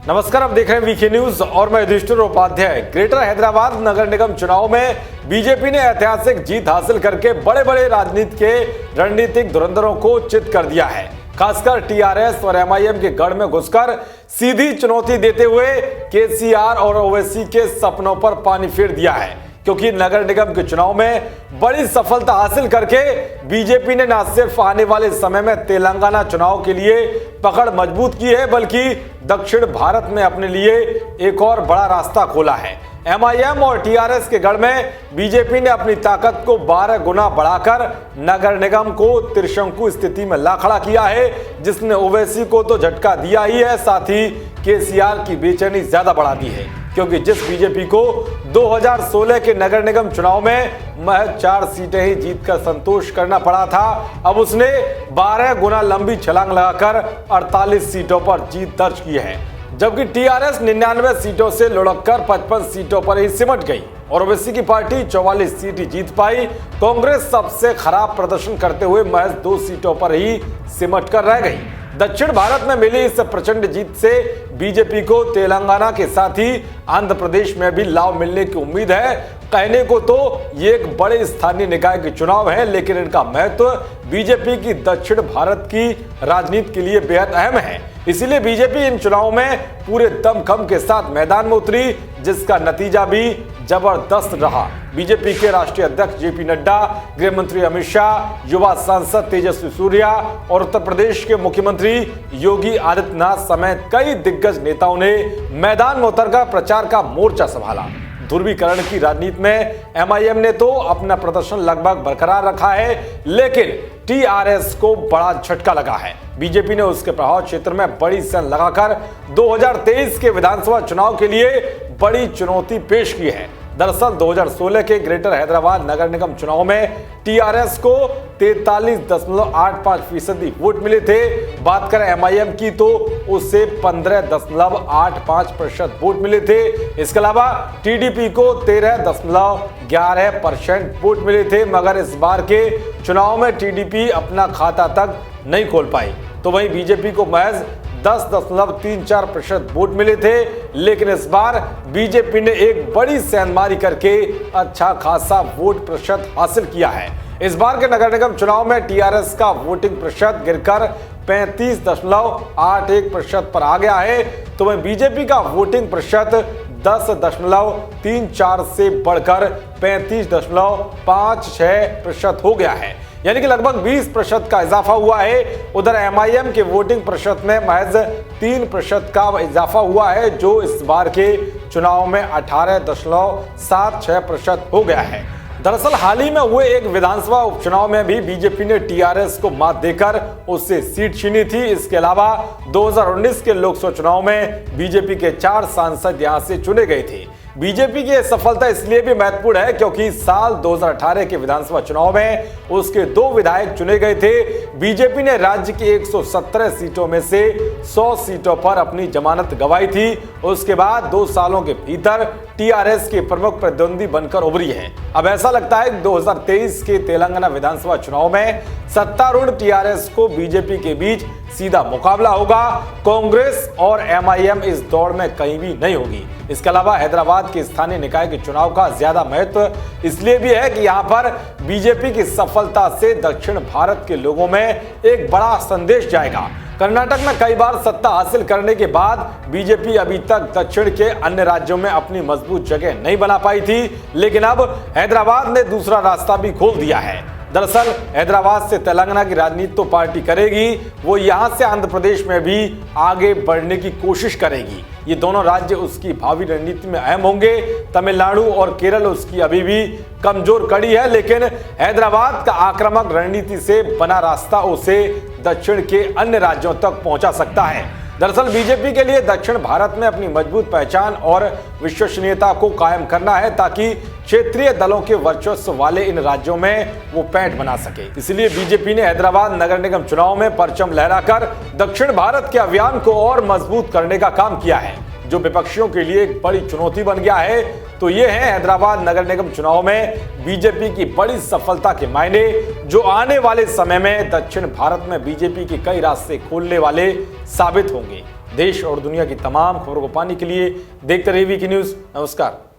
नमस्कार, आप देख रहे हैं वीके न्यूज और मैं युधिष्ठिर उपाध्याय। ग्रेटर हैदराबाद नगर निगम चुनाव में बीजेपी ने ऐतिहासिक जीत हासिल करके बड़े बड़े राजनीति के रणनीतिक धुरंधरों को चित कर दिया है। खासकर टीआरएस और एमआईएम के गढ़ में घुसकर सीधी चुनौती देते हुए केसीआर और ओवैसी के सपनों पर पानी फेर दिया है, क्योंकि नगर निगम के चुनाव में बड़ी सफलता हासिल करके बीजेपी ने न सिर्फ आने वाले समय में तेलंगाना चुनाव के लिए पकड़ मजबूत की है, बल्कि दक्षिण भारत में अपने लिए एक और बड़ा रास्ता खोला है। एमआईएम और टीआरएस के गढ़ में बीजेपी ने अपनी ताकत को 12 गुना बढ़ाकर नगर निगम को त्रिशंकु स्थिति में ला खड़ा किया है, जिसने ओवैसी को तो झटका दिया ही है, साथ ही केसीआर की बेचैनी ज्यादा बढ़ा दी है, क्योंकि जिस बीजेपी को 2016 के नगर निगम चुनाव में महज 4 सीटें ही जीतकर संतोष करना पड़ा था, अब उसने 12 गुना लंबी छलांग लगाकर 48 सीटों पर जीत दर्ज की है। जबकि टीआरएस 99 सीटों से लुढ़ककर 55 सीटों पर ही सिमट गई और ओवैसी की पार्टी 44 सीट जीत पाई। कांग्रेस सबसे खराब प्रदर्शन करते हुए महज 2 सीटों पर ही सिमट कर रह गई। दक्षिण भारत में मिली इस प्रचंड जीत से बीजेपी को तेलंगाना के साथ ही आंध्र प्रदेश में भी लाभ मिलने की उम्मीद है। कहने को तो ये एक बड़े स्थानीय निकाय के चुनाव है, लेकिन इनका महत्व बीजेपी की दक्षिण भारत की राजनीति के लिए बेहद अहम है। इसीलिए बीजेपी इन चुनावों में पूरे दमखम के साथ मैदान में उतरी, जिसका नतीजा भी जबरदस्त रहा। बीजेपी के राष्ट्रीय अध्यक्ष जेपी नड्डा, गृह मंत्री अमित शाह, युवा सांसद तेजस्वी सूर्या और उत्तर प्रदेश के मुख्यमंत्री योगी आदित्यनाथ समेत कई दिग्गज नेताओं ने मैदान में उतरकर प्रचार का मोर्चा संभाला। ध्रुवीकरण की राजनीति में एमआईएम ने तो अपना प्रदर्शन लगभग बरकरार रखा है, लेकिन टीआरएस को बड़ा झटका लगा है। बीजेपी ने उसके प्रभाव क्षेत्र में बड़ी सेना लगाकर 2023 के विधानसभा चुनाव के लिए बड़ी चुनौती पेश की है। दरअसल 2016 के ग्रेटर हैदराबाद नगर निगम चुनाव में टीआरएस को 43.85% वोट मिले थे। बात करें एमआईएम की तो उसे 15.85% वोट मिले थे। इसके अलावा टीडीपी को 13.11% वोट मिले थे, मगर इस बार के चुनाव में टीडीपी अपना खाता तक नहीं खोल पाई। तो वहीं बीजेपी को महज 10.34% वोट मिले थे, लेकिन इस बार बीजेपी ने एक बड़ी सेंधमारी करके अच्छा खासा वोट प्रतिशत हासिल किया है। इस बार के नगर निगम चुनाव में टीआरएस का वोटिंग प्रतिशत गिरकर 35.81% पर आ गया है, तो वहीं बीजेपी का वोटिंग प्रतिशत 10.34 से बढ़कर 35.56% हो गया है, यानी कि लगभग 20% का इजाफा हुआ है। उधर एमआईएम के वोटिंग प्रतिशत में महज 3% का इजाफा हुआ है, जो इस बार के चुनाव में 18.76% हो गया है। दरअसल हाल ही में हुए एक विधानसभा उपचुनाव में भी बीजेपी ने टीआरएस को मात देकर उससे सीट छीनी थी। इसके अलावा 2019 के लोकसभा चुनाव में बीजेपी के 4 सांसद यहां से चुने गए थे। बीजेपी की सफलता इसलिए भी महत्वपूर्ण है क्योंकि साल 2018 के विधानसभा चुनाव में उसके 2 विधायक चुने गए थे। बीजेपी ने राज्य की 117 सीटों में से 100 सीटों पर अपनी जमानत गंवाई थी। उसके बाद 2 सालों के भीतर टीआरएस के प्रमुख प्रतिद्वंदी बनकर उभरी है। अब ऐसा लगता है कि 2023 के तेलंगाना विधानसभा चुनाव में सत्तारूढ़ टीआरएस को बीजेपी के बीच सीधा मुकाबला होगा। कांग्रेस और एमआईएम इस दौड़ में कहीं भी नहीं होगी। इसके अलावा हैदराबाद के स्थानीय निकाय के चुनाव का ज्यादा महत्व इसलिए भी है कि यहां पर बीजेपी की सफलता से दक्षिण भारत के लोगों में एक बड़ा संदेश जाएगा। कर्नाटक में कई बार सत्ता हासिल करने के बाद बीजेपी अभी तक दक्षिण के अन्य राज्यों में अपनी मजबूत जगह नहीं बना पाई थी, लेकिन अब हैदराबाद ने दूसरा रास्ता भी खोल दिया है। दरअसल हैदराबाद से तेलंगाना की राजनीति तो पार्टी करेगी, वो यहां से आंध्र प्रदेश में भी आगे बढ़ने की कोशिश करेगी। ये दोनों राज्य उसकी भावी रणनीति में अहम होंगे। तमिलनाडु और केरल उसकी अभी भी कमजोर कड़ी है, लेकिन हैदराबाद का आक्रामक रणनीति से बना रास्ता उसे दक्षिण के अन्य राज्यों तक पहुंचा सकता है। दरअसल बीजेपी के लिए दक्षिण भारत में अपनी मजबूत पहचान और विश्वसनीयता को कायम करना है, ताकि क्षेत्रीय दलों के वर्चस्व वाले इन राज्यों में वो पैठ बना सके। इसलिए बीजेपी ने हैदराबाद नगर निगम चुनाव में परचम लहराकर दक्षिण भारत के अभियान को और मजबूत करने का काम किया है, जो विपक्षियों के लिए एक बड़ी चुनौती बन गया है। तो ये है हैदराबाद नगर निगम चुनाव में बीजेपी की बड़ी सफलता के मायने, जो आने वाले समय में दक्षिण भारत में बीजेपी के कई रास्ते खोलने वाले साबित होंगे। देश और दुनिया की तमाम खबरों को पाने के लिए देखते रहिए वीकी न्यूज। नमस्कार।